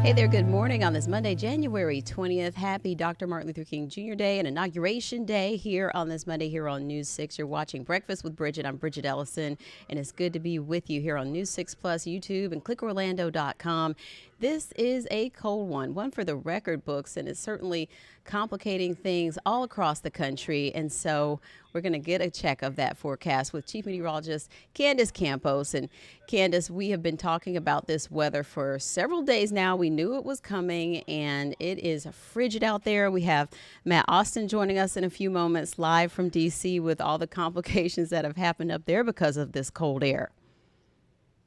Hey there, good morning on this Monday, January 20th. Happy Dr. Martin Luther King Jr. Day and Inauguration Day here on this Monday here on News 6. You're watching Breakfast with Bridgett. I'm Bridgett Ellison, and it's good to be with you here on News 6 Plus YouTube and clickorlando.com. This is a cold one for the record books, and it's certainly complicating things all across the country. And so we're going to get a check of that forecast with Chief Meteorologist Candace Campos. And Candace, we have been talking about this weather for several days now. We knew it was coming, and it is frigid out there. We have Matt Austin joining us in a few moments live from D.C. with all the complications that have happened up there because of this cold air.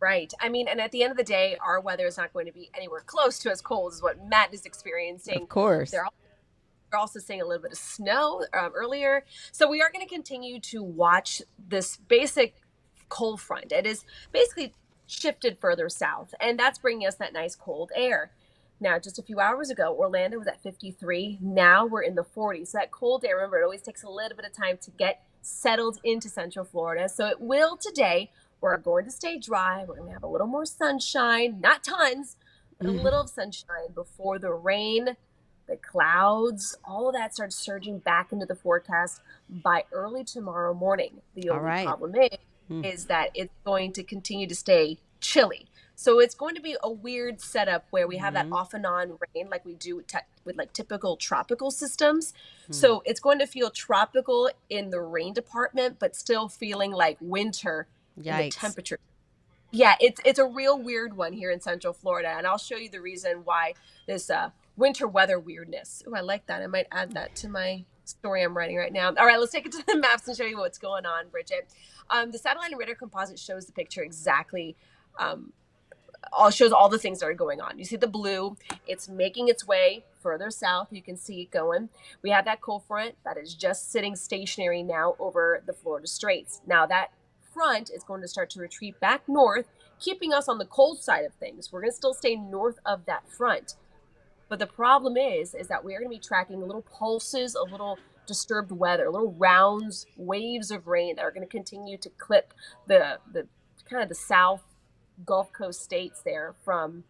Right. I mean, and at the end of the day, our weather is not going to be anywhere close to as cold as what Matt is experiencing. Of course. They're also seeing a little bit of snow earlier. So we are going to continue to watch this basic cold front. It is basically shifted further south, and that's bringing us that nice cold air. Now, just a few hours ago, Orlando was at 53. Now we're in the 40s. So that cold air, remember, it always takes a little bit of time to get settled into Central Florida. So it will today. We're going to stay dry. We're going to have a little more sunshine, not tons, but a little sunshine before the rain, the clouds, all of that starts surging back into the forecast by early tomorrow morning. The only problem is that it's going to continue to stay chilly. So it's going to be a weird setup where we have that off and on rain like we do with like typical tropical systems. So it's going to feel tropical in the rain department, but still feeling like winter in the temperature. Yeah, it's a real weird one here in Central Florida, and I'll show you the reason why this winter weather weirdness. Oh, I like that. I might add that to my story I'm writing right now. All right, let's take it to the maps and show you what's going on, Bridgett. The satellite and radar composite shows the picture exactly. Shows all the things that are going on. You see the blue, it's making its way further south. You can see it going. We have that cold front that is just sitting stationary now over the Florida Straits. Now that front is going to start to retreat back north, keeping us on the cold side of things. We're going to still stay north of that front. But the problem is that we're going to be tracking little pulses, a little disturbed weather, little rounds, waves of rain that are going to continue to clip the kind of the south Gulf Coast states there from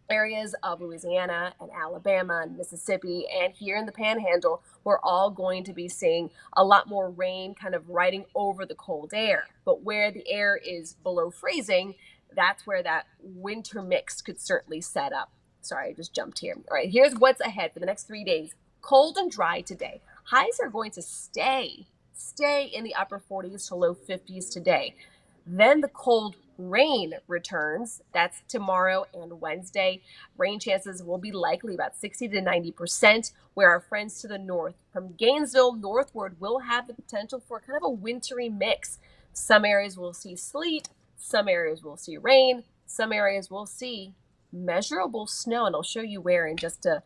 areas of Louisiana and Alabama and Mississippi, and here in the Panhandle, we're all going to be seeing a lot more rain kind of riding over the cold air. But where the air is below freezing, that's where that winter mix could certainly set up. Sorry, I just jumped here. All right, here's what's ahead for the next 3 days. Cold and dry today. Highs are going to stay in the upper 40s to low 50s today. Then the cold rain returns. That's tomorrow and Wednesday. Rain chances will be likely about 60 to 90%, where our friends to the north from Gainesville northward will have the potential for kind of a wintry mix. Some areas will see sleet, some areas will see rain, some areas will see measurable snow, and I'll show you where in just a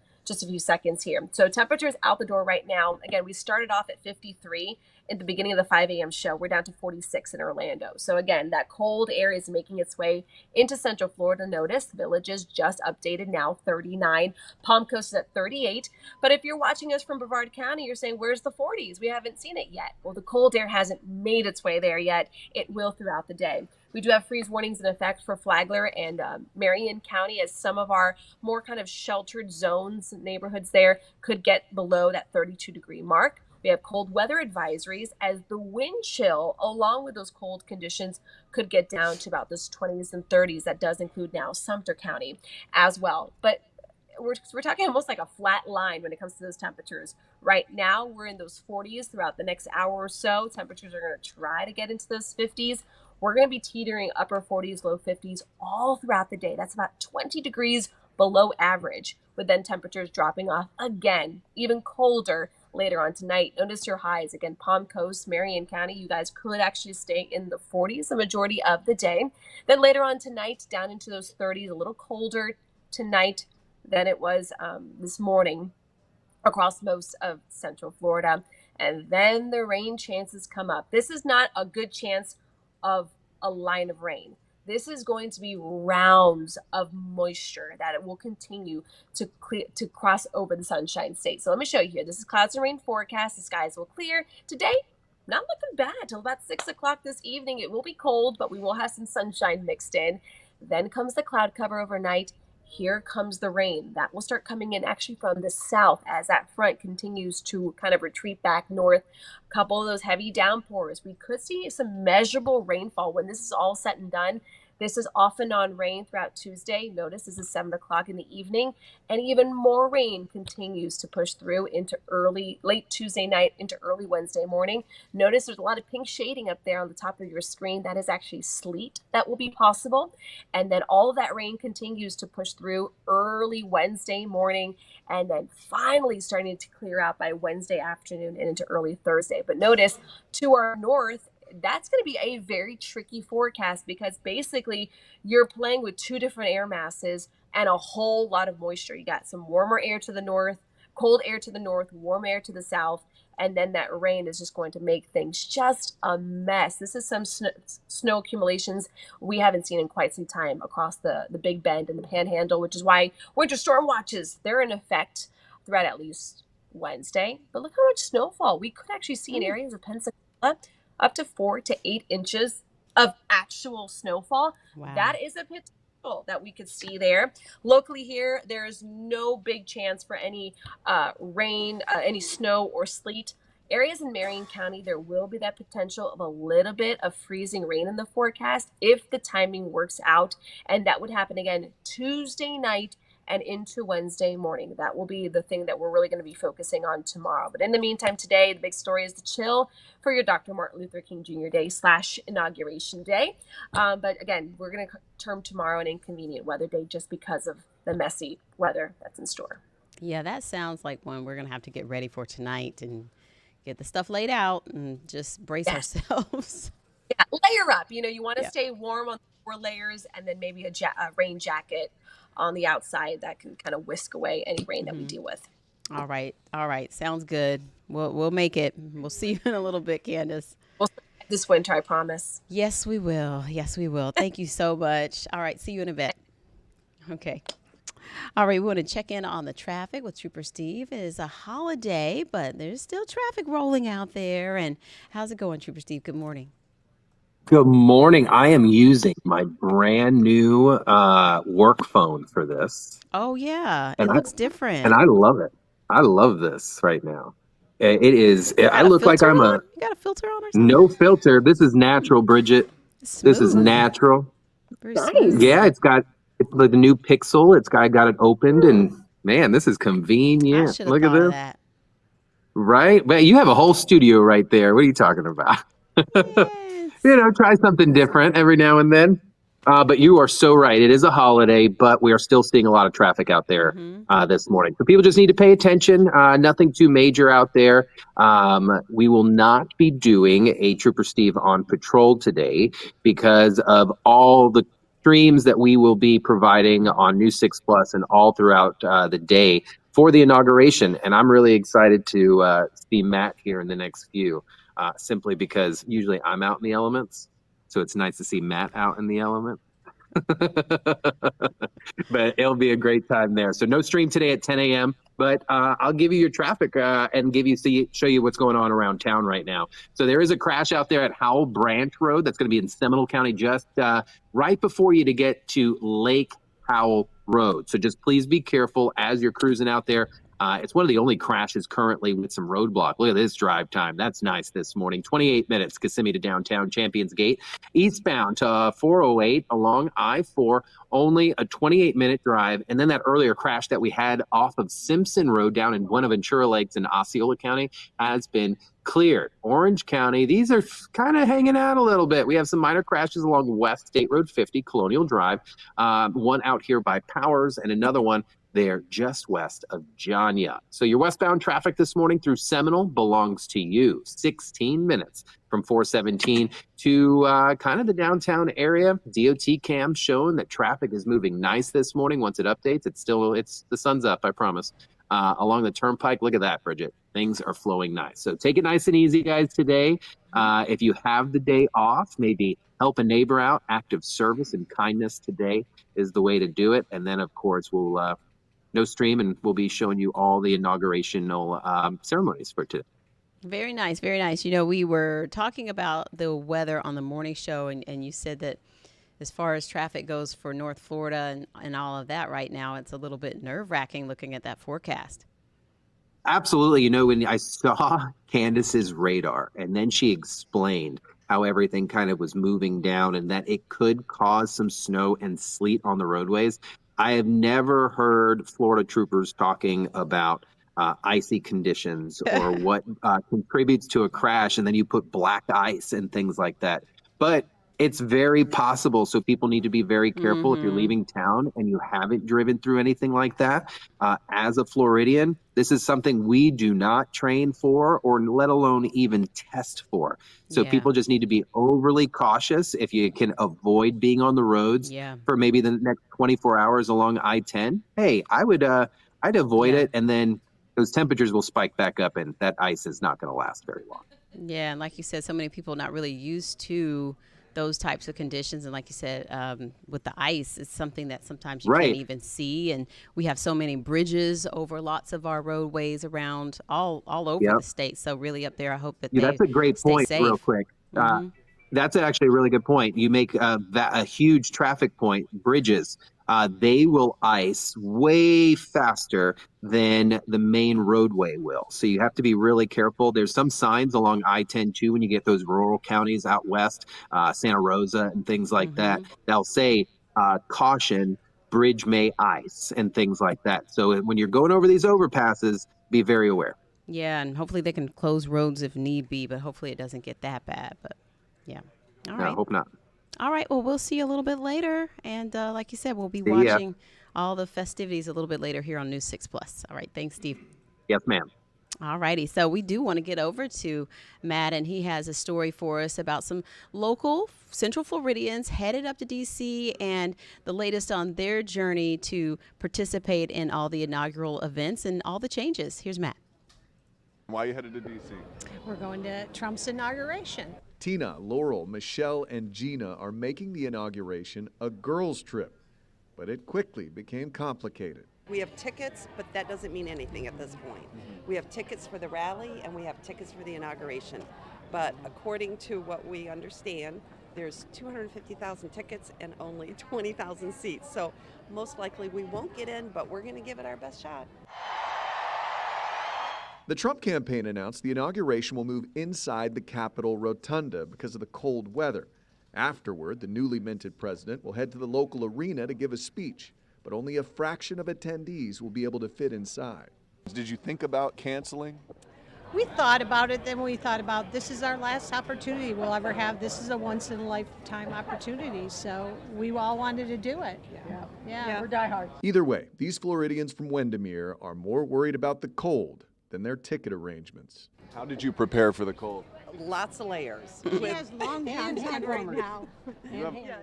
few seconds here. So temperatures out the door right now. Again, we started off at 53 at the beginning of the 5 a.m. show. We're down to 46 in Orlando. So again, that cold air is making its way into Central Florida. Notice Villages just updated now, 39. Palm Coast is at 38. But if you're watching us from Brevard County, you're saying, where's the 40s? We haven't seen it yet. Well, the cold air hasn't made its way there yet. It will throughout the day. We do have freeze warnings in effect for Flagler and Marion County, as some of our more kind of sheltered zones, neighborhoods there could get below that 32-degree mark. We have cold weather advisories, as the wind chill, along with those cold conditions, could get down to about those 20s and 30s. That does include now Sumter County as well. But we're talking almost like a flat line when it comes to those temperatures. Right now, we're in those 40s. Throughout the next hour or so, temperatures are going to try to get into those 50s. We're going to be teetering upper 40s, low 50s all throughout the day. That's about 20 degrees below average, with then temperatures dropping off again, even colder later on tonight. Notice your highs. Again, Palm Coast, Marion County, you guys could actually stay in the 40s the majority of the day. Then later on tonight, down into those 30s, a little colder tonight than it was this morning across most of Central Florida. And then the rain chances come up. This is not a good chance of a line of rain. This is going to be rounds of moisture that it will continue to cross over the Sunshine State. So let me show you here. This is clouds and rain forecast. The skies will clear today. Not looking bad till about 6 o'clock this evening. It will be cold, but we will have some sunshine mixed in. Then comes the cloud cover overnight. here comes the rain. That will start coming in actually from the south as that front continues to kind of retreat back north. A couple of those heavy downpours. We could see some measurable rainfall when this is all said and done. This is off and on rain throughout Tuesday. Notice this is 7 o'clock in the evening, and even more rain continues to push through into late Tuesday night into early Wednesday morning. Notice there's a lot of pink shading up there on the top of your screen. That is actually sleet that will be possible. And then all of that rain continues to push through early Wednesday morning, and then finally starting to clear out by Wednesday afternoon and into early Thursday. But notice to our north, that's going to be a very tricky forecast because basically you're playing with two different air masses and a whole lot of moisture. You got some warmer air to the north, cold air to the north, warm air to the south, and then that rain is just going to make things just a mess. This is some snow accumulations we haven't seen in quite some time across the Big Bend and the Panhandle, which is why winter storm watches, they're in effect throughout at least Wednesday. But look how much snowfall we could actually see in areas of Pensacola, up to 4 to 8 inches of actual snowfall. Wow. That is a potential that we could see there. Locally here, there's no big chance for any rain, any snow or sleet. Areas in Marion County, there will be that potential of a little bit of freezing rain in the forecast if the timing works out. And that would happen again Tuesday night and into Wednesday morning. That will be the thing that we're really going to be focusing on tomorrow. But in the meantime, today, the big story is the chill for your Dr. Martin Luther King Jr. Day / Inauguration Day. But again, we're going to term tomorrow an inconvenient weather day just because of the messy weather that's in store. Yeah, that sounds like one we're going to have to get ready for tonight and get the stuff laid out and just brace ourselves. Yeah, layer up. You want to stay warm on the 4 layers, and then maybe a rain jacket on the outside that can kind of whisk away any rain that we deal with. All right. Sounds good. We'll make it. We'll see you in a little bit, Candace. We'll see this winter, I promise. Yes, we will. Thank you so much. All right. See you in a bit. Okay. All right. We want to check in on the traffic with Trooper Steve. It is a holiday, but there's still traffic rolling out there. And how's it going, Trooper Steve? Good morning. Good morning. I am using my brand new work phone for this. Oh, yeah. It looks different. And I love it. I love this right now. It is. I look like I'm You got a filter on or something? No filter. This is natural, Bridgett. Smooth. This is natural. Very smooth. Yeah, it's like the new Pixel. I got it opened, and man, this is convenient. I should have Look thought at of this. that. Right? But you have a whole studio right there. What are you talking about? Yes. Try something different every now and then. But you are so right. It is a holiday, but we are still seeing a lot of traffic out there this morning. So people just need to pay attention. Nothing too major out there. We will not be doing a Trooper Steve on patrol today because of all the streams that we will be providing on News 6 Plus and all throughout the day for the inauguration. And I'm really excited to see Matt here in the next few. Simply because usually I'm out in the elements. So it's nice to see Matt out in the element. But it'll be a great time there. So no stream today at 10 a.m. But I'll give you your traffic and show you what's going on around town right now. So there is a crash out there at Howell Branch Road. That's going to be in Seminole County, just right before you to get to Lake Howell Road. So just please be careful as you're cruising out there. It's one of the only crashes currently with some roadblock. Look at this drive time. That's nice this morning. 28 minutes, Kissimmee to downtown Champions Gate. Eastbound to 408 along I-4, only a 28-minute drive. And then that earlier crash that we had off of Simpson Road down in Buenaventura Lakes in Osceola County has been cleared. Orange County, these are kind of hanging out a little bit. We have some minor crashes along West State Road 50, Colonial Drive. One out here by Powers and another one there just west of Janya. So your westbound traffic this morning through Seminole belongs to you. 16 minutes from 417 to kind of the downtown area. DOT cam showing that traffic is moving nice this morning. Once it updates, it's the sun's up, I promise. Along the turnpike, look at that, Bridgett. Things are flowing nice. So take it nice and easy, guys, today. If you have the day off, maybe help a neighbor out. Active service and kindness today is the way to do it. And then, of course, we'll no stream, and we'll be showing you all the inaugurational ceremonies for today. Very nice, very nice. We were talking about the weather on the morning show, and you said that as far as traffic goes for North Florida and all of that right now, it's a little bit nerve-wracking looking at that forecast. Absolutely. When I saw Candace's radar and then she explained how everything kind of was moving down and that it could cause some snow and sleet on the roadways, I have never heard Florida troopers talking about icy conditions or what contributes to a crash. And then you put black ice and things like that. But it's very possible. So people need to be very careful if you're Mm-hmm. leaving town and you haven't driven through anything like that. As a Floridian, this is something we do not train for or let alone even test for. So Yeah. people just need to be overly cautious if you can avoid being on the roads Yeah. for maybe the next 24 hours along I-10. Hey, I'd avoid Yeah. it, and then those temperatures will spike back up and that ice is not going to last very long. Yeah, and like you said, so many people not really used to those types of conditions, and like you said, with the ice, it's something that sometimes you can't Right. even see, and we have so many bridges over lots of our roadways around all over the Yep. state. So really up there, I hope that Yeah, they that's a great stay point, real safe. quick. Uh, Hmm. that's actually a really good point. You make a huge traffic point, bridges. They will ice way faster than the main roadway will. So you have to be really careful. There's some signs along I-10 too when you get those rural counties out west, Santa Rosa and things like that. Hmm. They'll say, caution, bridge may ice and things like that. So when you're going over these overpasses, be very aware. Yeah, and hopefully they can close roads if need be, but hopefully it doesn't get that bad. But yeah, all No, right. hope not. All right. Well, we'll see you a little bit later. And like you said, we'll be See ya. watching all the festivities a little bit later here on News 6 Plus. All right. Thanks, Steve. Yes, ma'am. All righty. So we do want to get over to Matt, and he has a story for us about some local Central Floridians headed up to D.C. and the latest on their journey to participate in all the inaugural events and all the changes. Here's Matt. Why are you headed to D.C.? We're going to Trump's inauguration. Tina, Laurel, Michelle, and Gina are making the inauguration a girls' trip, but it quickly became complicated. We have tickets, but that doesn't mean anything at this point. We have tickets for the rally and we have tickets for the inauguration. But according to what we understand, there's 250,000 tickets and only 20,000 seats. So most likely we won't get in, but we're going to give it our best shot. The Trump campaign announced the inauguration will move inside the Capitol Rotunda because of the cold weather. Afterward, the newly minted president will head to the local arena to give a speech, but only a fraction of attendees will be able to fit inside. Did you think about canceling? We thought about it, then we thought about this is our last opportunity we'll ever have. This is a once in a lifetime opportunity. So we all wanted to do it. Yeah. We're diehard. Either way, these Floridians from Windermere are more worried about the cold than their ticket arrangements. How did you prepare for the cold? Lots of layers. He has long johns on right now.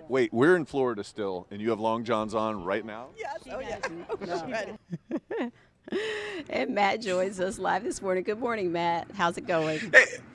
Wait, we're in Florida still, and you have long johns on right now? Yes, oh yeah. And Matt joins us live this morning. Good morning, Matt. How's it going?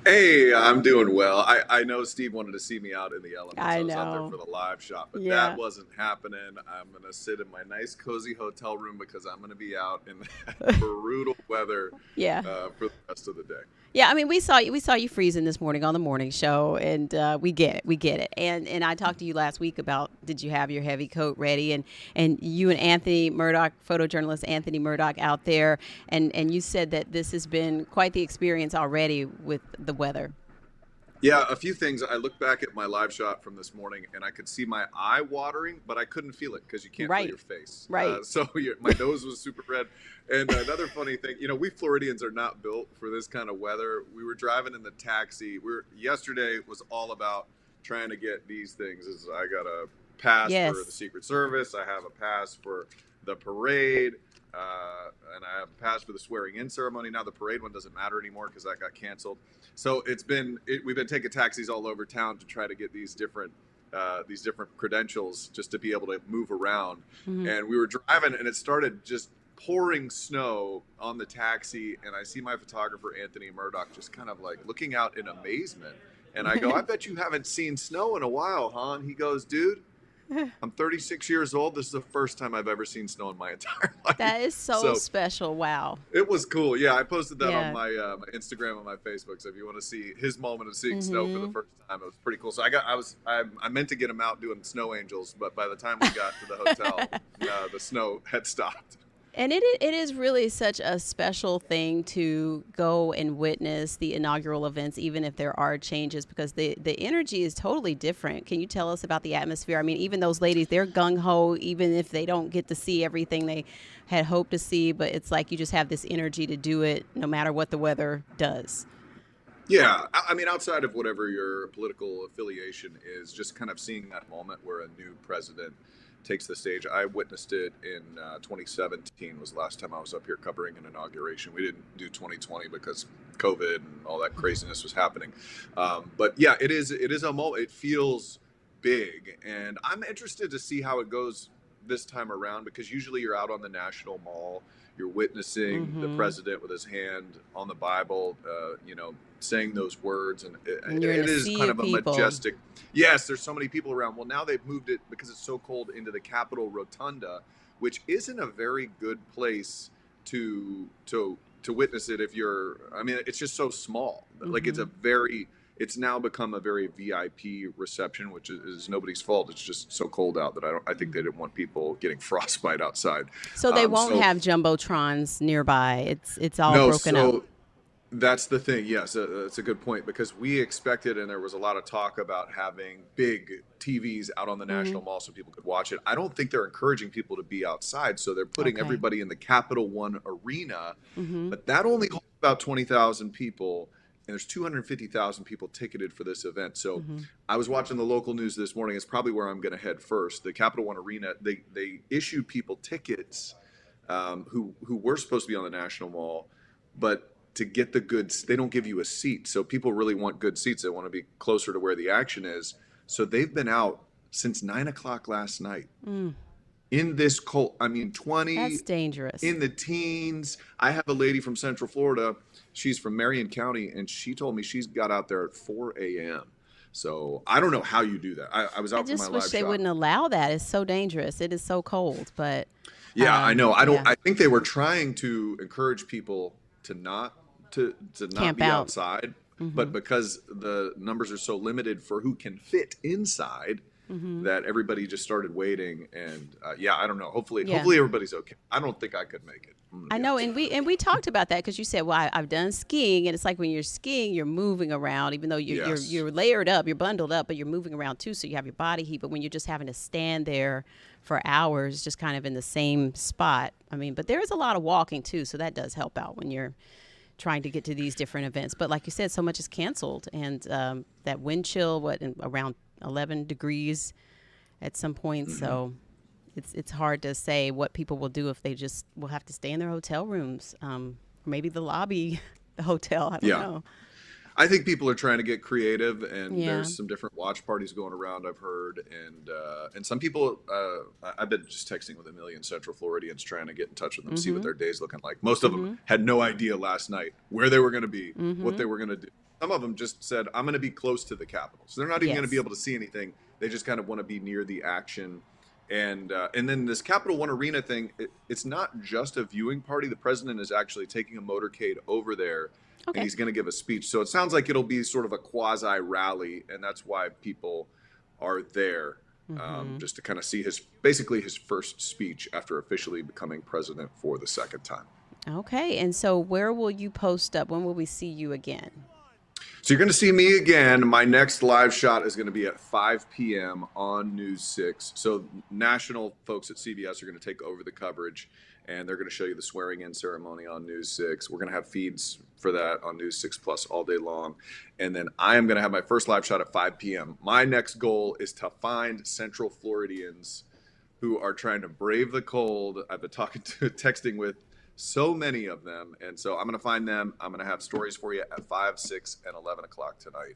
Hey, I'm doing well. I know Steve wanted to see me out in the elements. I was out know. there for the live shot, but Yeah. that wasn't happening. I'm going to sit in my nice, cozy hotel room because I'm going to be out in that brutal weather Yeah. for the rest of the day. Yeah, I mean, we saw you freezing this morning on the morning show, and we get it. And I talked to you last week about did you have your heavy coat ready, and you and Anthony Murdoch, photojournalist Anthony Murdoch, out there, and you said that this has been quite the experience already with the weather. Yeah, a few things. I looked back at my live shot from this morning, and I could see my eye watering, but I couldn't feel it because you can't Right. feel your face. Right. So my nose was super red. And another funny thing, we Floridians are not built for this kind of weather. We were driving in the taxi. Yesterday was all about trying to get these things. I got a pass Yes. for the Secret Service. I have a pass for the parade. And I have a pass for the swearing-in ceremony. Now the parade one doesn't matter anymore because that got canceled. So we've been taking taxis all over town to try to get these different credentials just to be able to move around. Mm-hmm. And we were driving, and it started just pouring snow on the taxi. And I see my photographer Anthony Murdoch just kind of like looking out in amazement. And I go, "I bet you haven't seen snow in a while, huh?" And he goes, "Dude, I'm 36 years old. This is the first time I've ever seen snow in my entire life. That is so special. Wow. It was cool. Yeah, I posted that on Yeah. my Instagram and my Facebook. So if you want to see his moment of seeing snow for the first time, it was pretty cool. So I meant to get him out doing snow angels, but by the time we got to the hotel, the snow had stopped. And it is really such a special thing to go and witness the inaugural events, even if there are changes, because the energy is totally different. Can you tell us about the atmosphere? I mean, even those ladies, they're gung-ho, even if they don't get to see everything they had hoped to see, but it's like you just have this energy to do it no matter what the weather does. Yeah, I mean, outside of whatever your political affiliation is, just kind of seeing that moment where a new president takes the stage. I witnessed it in 2017 was the last time I was up here covering an inauguration. We didn't do 2020 because COVID and all that craziness was happening. But yeah, it is a moment. It feels big, and I'm interested to see how it goes this time around, because usually you're out on the National Mall, you're witnessing the president with his hand on the Bible, saying those words, and it is kind of a majestic. Yes, there's so many people around. Well, now they've moved it because it's so cold into the Capitol Rotunda, which isn't a very good place to witness it. It's just so small. Like it's now become a very VIP reception, which is nobody's fault. It's just so cold out that I think they didn't want people getting frostbite outside. So they won't have jumbotrons nearby. It's all broken up. That's the thing. Yes, that's a good point, because we expected, and there was a lot of talk about having big TVs out on the National Mall so people could watch it. I don't think they're encouraging people to be outside, so they're putting everybody in the Capital One Arena, but that only holds about 20,000 people, and there's 250,000 people ticketed for this event. So I was watching the local news this morning. It's probably where I'm going to head first. The Capital One Arena, they issued people tickets who were supposed to be on the National Mall, but to get the goods, they don't give you a seat. So people really want good seats. They want to be closer to where the action is. So they've been out since 9 o'clock last night in this cold. 20. That's dangerous. In the teens. I have a lady from Central Florida. She's from Marion County, and she told me she's got out there at 4 a.m. So I don't know how you do that. I was out for my live shot. I just wish they wouldn't allow that. It's so dangerous. It is so cold. But yeah, I know. I think they were trying to encourage people to not camp be out outside, but because the numbers are so limited for who can fit inside, that everybody just started waiting. And I don't know. Hopefully everybody's okay. I don't think I could make it. I know, and we talked about that, because you said, well, I've done skiing, and it's like when you're skiing, you're moving around, even though you're layered up, you're bundled up, but you're moving around too, so you have your body heat. But when you're just having to stand there for hours, just kind of in the same spot, but there is a lot of walking too, so that does help out when you're trying to get to these different events. But like you said, so much is canceled, and that wind chill, around 11 degrees at some point. So it's hard to say what people will do if they just will have to stay in their hotel rooms, maybe the lobby, the hotel. I don't know. I think people are trying to get creative, and there's some different watch parties going around, I've heard, and some people. I've been just texting with a million Central Floridians, trying to get in touch with them, see what their day's looking like. Most of them had no idea last night where they were going to be, what they were going to do. Some of them just said, "I'm going to be close to the Capitol," so they're not even going to be able to see anything. They just kind of want to be near the action. And then this Capital One Arena thing, it's not just a viewing party. The president is actually taking a motorcade over there. Okay. And he's going to give a speech. So it sounds like it'll be sort of a quasi rally, and that's why people are there, just to kind of see his first speech after officially becoming president for the second time. Okay. And so where will you post up? When will we see you again? So you're going to see me again. My next live shot is going to be at 5 p.m. on News 6. So national folks at CBS are going to take over the coverage, and they're going to show you the swearing-in ceremony on News 6. We're going to have feeds for that on News 6 Plus all day long. And then I am going to have my first live shot at 5 p.m. My next goal is to find Central Floridians who are trying to brave the cold. I've been texting with so many of them. And so I'm going to find them. I'm going to have stories for you at 5, 6, and 11 o'clock tonight.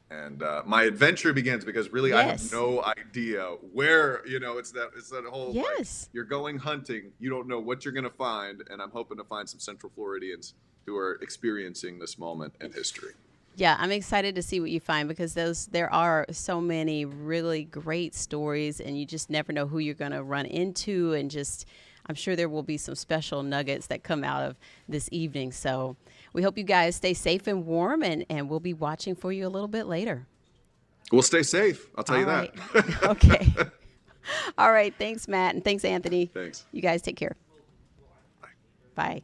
And my adventure begins because really I have no idea where, it's that whole, like, you're going hunting. You don't know what you're going to find. And I'm hoping to find some Central Floridians who are experiencing this moment in history. Yeah, I'm excited to see what you find because there are so many really great stories, and you just never know who you're going to run into, and just I'm sure there will be some special nuggets that come out of this evening. So we hope you guys stay safe and warm, and we'll be watching for you a little bit later. We'll stay safe. I'll tell you All right. that. Okay. All right. Thanks, Matt, and thanks, Anthony. Thanks. You guys take care. Bye.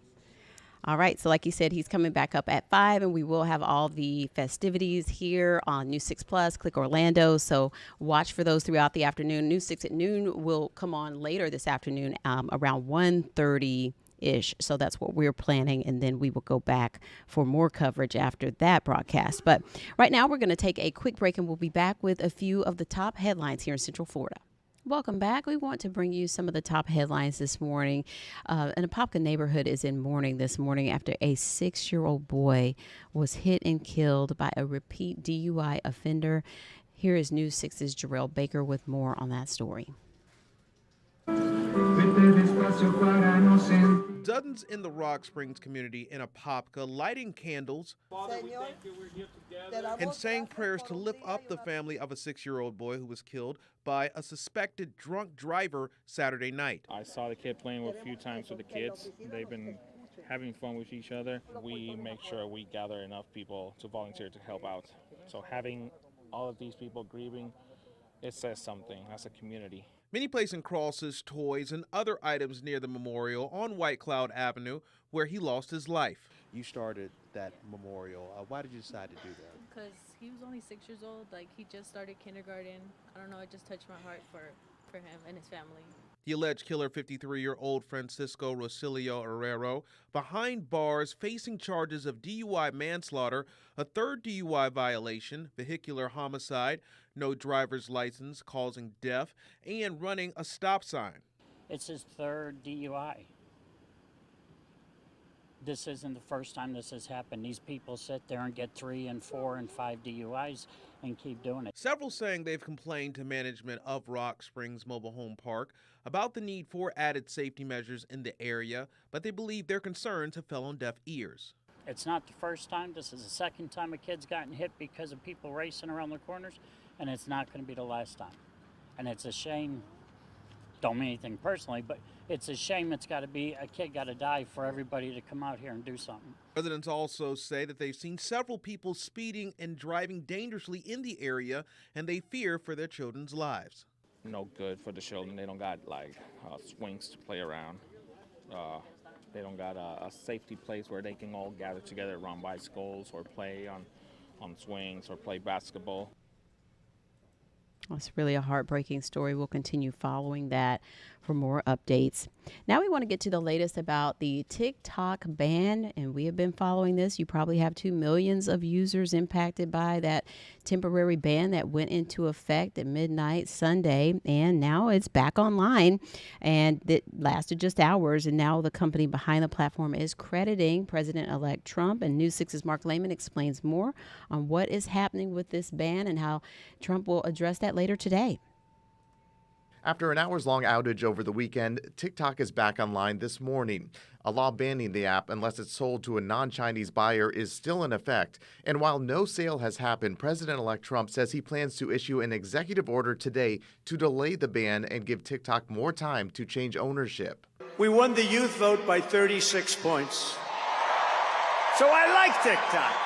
All right. So like you said, he's coming back up at 5, and we will have all the festivities here on News 6 Plus, Click Orlando. So watch for those throughout the afternoon. News 6 at noon will come on later this afternoon around 1:30-ish. So that's what we're planning. And then we will go back for more coverage after that broadcast. But right now we're going to take a quick break, and we'll be back with a few of the top headlines here in Central Florida. Welcome back. We want to bring you some of the top headlines this morning. An Apopka neighborhood is in mourning this morning after a 6-year-old boy was hit and killed by a repeat DUI offender. Here is News 6's Jarrell Baker with more on that story. Dozens in the Rock Springs community in Apopka lighting candles and saying prayers to lift up the family of a 6-year-old boy who was killed by a suspected drunk driver Saturday night. I saw the kid playing a few times with the kids. They've been having fun with each other. We make sure we gather enough people to volunteer to help out. So having all of these people grieving, it says something as a community. Many placing crosses, toys, and other items near the memorial on White Cloud Avenue, where he lost his life. You started that memorial. Why did you decide to do that? Because he was only 6 years old. Like, he just started kindergarten. I don't know, it just touched my heart for him and his family. The alleged killer, 53-year-old Francisco Rosilio Herrero, behind bars facing charges of DUI manslaughter, a third DUI violation, vehicular homicide, no driver's license causing death, and running a stop sign. It's his third DUI. This isn't the first time this has happened. These people sit there and get 3 and 4 and 5 DUIs and keep doing it. Several saying they've complained to management of Rock Springs Mobile Home Park about the need for added safety measures in the area, but they believe their concerns have fell on deaf ears. It's not the first time. This is the second time a kid's gotten hit because of people racing around the corners, and it's not going to be the last time. And it's a shame. Don't mean anything personally, but it's a shame it's got to be a kid got to die for everybody to come out here and do something. Residents also say that they've seen several people speeding and driving dangerously in the area, and they fear for their children's lives. No good for the children. They don't got like swings to play around. They don't got a safety place where they can all gather together around bicycles or play on swings or play basketball. It's really a heartbreaking story. We'll continue following that for more updates. Now we want to get to the latest about the TikTok ban, and we have been following this. You probably have 2 million of users impacted by that temporary ban that went into effect at midnight Sunday, and now it's back online, and it lasted just hours, and now the company behind the platform is crediting President-elect Trump, and News 6's Mark Lehman explains more on what is happening with this ban and how Trump will address that later today. After an hours-long outage over the weekend, TikTok is back online this morning. A law banning the app unless it's sold to a non-Chinese buyer is still in effect. And while no sale has happened, President-elect Trump says he plans to issue an executive order today to delay the ban and give TikTok more time to change ownership. We won the youth vote by 36 points. So I like TikTok.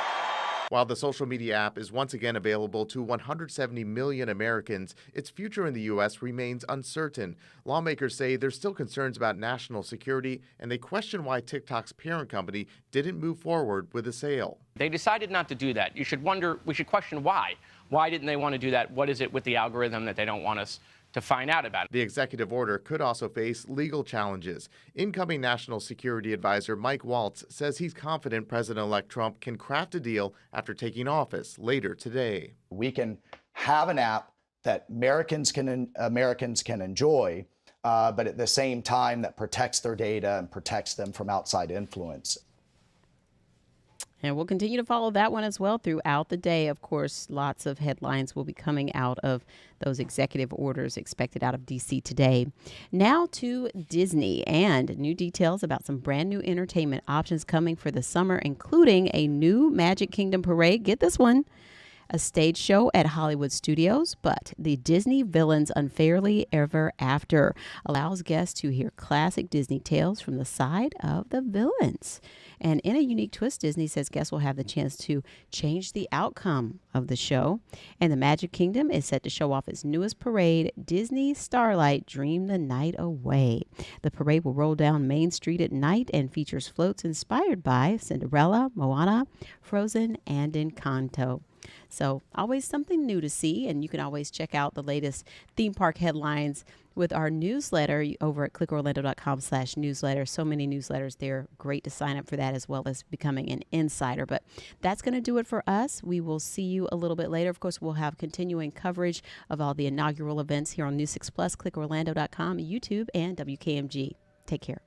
While the social media app is once again available to 170 million Americans, its future in the U.S. remains uncertain. Lawmakers say there's still concerns about national security, and they question why TikTok's parent company didn't move forward with a sale. They decided not to do that. We should question why. Why didn't they want to do that? What is it with the algorithm that they don't want us to find out about it? The executive order could also face legal challenges. Incoming National Security Advisor Mike Waltz says he's confident President-elect Trump can craft a deal after taking office later today. We can have an app that Americans can enjoy, but at the same time that protects their data and protects them from outside influence. And we'll continue to follow that one as well throughout the day. Of course, lots of headlines will be coming out of those executive orders expected out of D.C. today. Now to Disney and new details about some brand new entertainment options coming for the summer, including a new Magic Kingdom parade. Get this one. A stage show at Hollywood Studios, but the Disney Villains Unfairly Ever After allows guests to hear classic Disney tales from the side of the villains. And in a unique twist, Disney says guests will have the chance to change the outcome of the show. And the Magic Kingdom is set to show off its newest parade, Disney Starlight Dream the Night Away. The parade will roll down Main Street at night and features floats inspired by Cinderella, Moana, Frozen, and Encanto. So always something new to see, and you can always check out the latest theme park headlines with our newsletter over at clickorlando.com/newsletter. So many newsletters there. Great to sign up for that as well as becoming an insider. But that's going to do it for us. We will see you a little bit later. Of course, we'll have continuing coverage of all the inaugural events here on News 6 Plus, clickorlando.com, YouTube, and WKMG. Take care.